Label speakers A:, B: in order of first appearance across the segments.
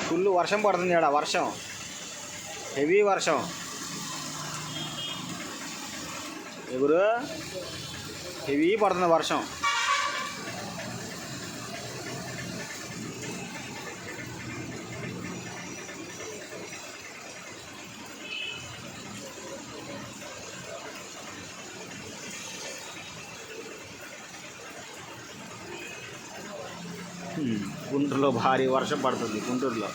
A: Full వర్షం పడుతుంది ఇక్కడ, వర్షం, హెవీ వర్షం. ఎగురు హెవీ పడుతుంది వర్షం. గుంటూరులో భారీ వర్షం పడుతుంది. గుంటూరులో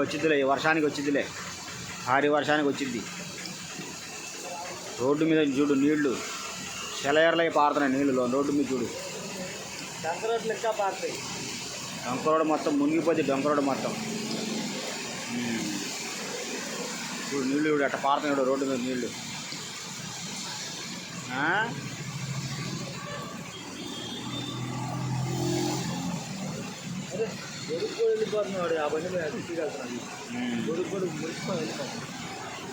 A: వచ్చిద్దిలే వర్షానికి వచ్చిద్దిలే, భారీ వర్షానికి వచ్చిద్ది. రోడ్డు మీద చూడు నీళ్లు సెలయర్లై పారుతున్నాయి, నీళ్ళు రోడ్డు మీద చూడు.
B: డొంక లెక్క పారుతాయి.
A: డొంక రోడ్డు మొత్తం మునిగిపోద్ది, డొంక రోడ్డు మొత్తం. చూడు నీళ్ళు చూడు అట్ట పారుతున్నాయి రోడ్డు మీద నీళ్ళు.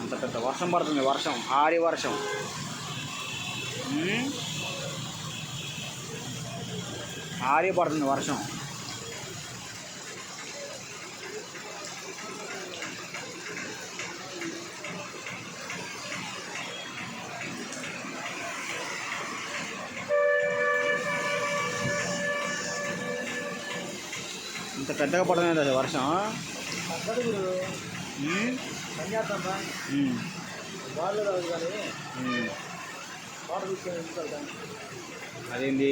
A: అంత పెద్ద వర్షం పడుతుంది, వర్షం, భారీ వర్షం. భారీ పడుతుంది వర్షం. ఇంత పెద్దగా పడుతుంది అది వర్షం. అదేంటి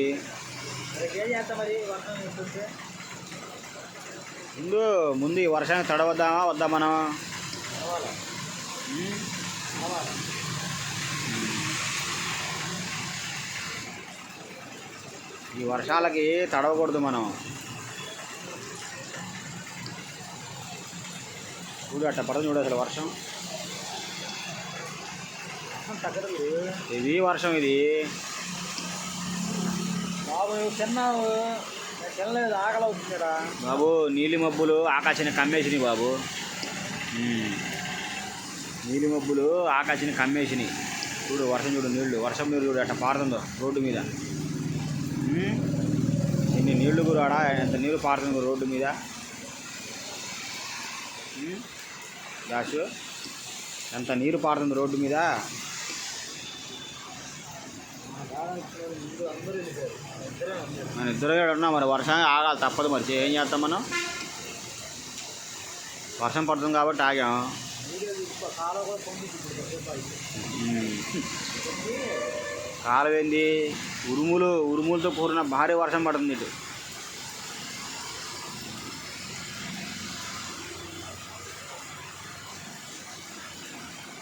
A: ముందు ఈ వర్షానికి తడవద్దామా వద్దా మనం? ఈ వర్షాలకి తడవకూడదు మనం. చూడు అట్ట పడదు చూడు అసలు వర్షం. ఇది వర్షం ఇది
B: బాబు. తిన్నావు తినలేదు, ఆకలి అవుతుందా
A: బాబు. నీలి మబ్బులు ఆకాశాన్ని కమ్మేసినాయి బాబు. నీలి మబ్బులు ఆకాశాన్ని కమ్మేసినాయి. చూడు వర్షం, చూడు నీళ్లు, వర్షం నీళ్ళు చూడు అట్ట పారుతుందో రోడ్డు మీద. ఎన్ని నీళ్లు కూడా ఎంత నీళ్ళు పారుతుంది రోడ్డు మీద. దాసు ఎంత నీరు పారుతుంది రోడ్డు మీద. మన ఇద్దరు ఉన్నా మరి వర్షం ఆగాలి తప్పదు. మరి ఏం చేస్తాం మనం? వర్షం పడుతుంది కాబట్టి ఆగాం. కాలం ఏంది? ఉరుములతో కూడిన భారీ వర్షం పడుతుంది ఇటు.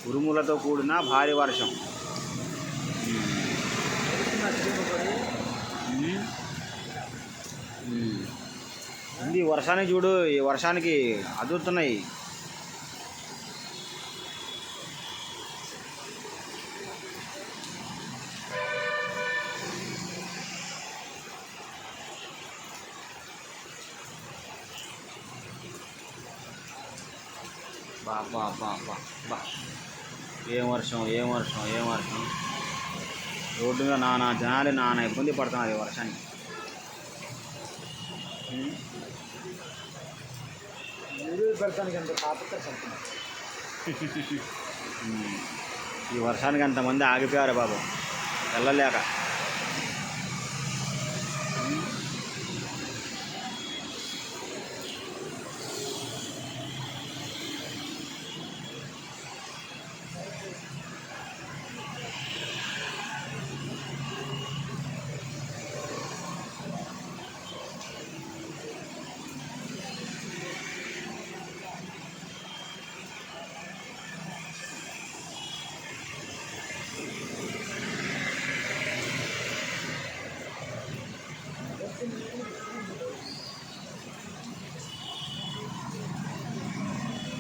A: ఉరుములతో కూడిన భారీ వర్షం. ఈ వర్షానికి చూడు, ఈ వర్షానికి అదురుతున్నాయి. బా బా బా బా బా ఏం వర్షం, ఏం వర్షం, ఏం వర్షం. రోడ్డు మీద జనాలు ఇబ్బంది పడుతున్నారు ఈ వర్షానికి. ఈ వర్షానికి అంతమంది ఆగిపోయారు బాబు వెళ్ళలేక.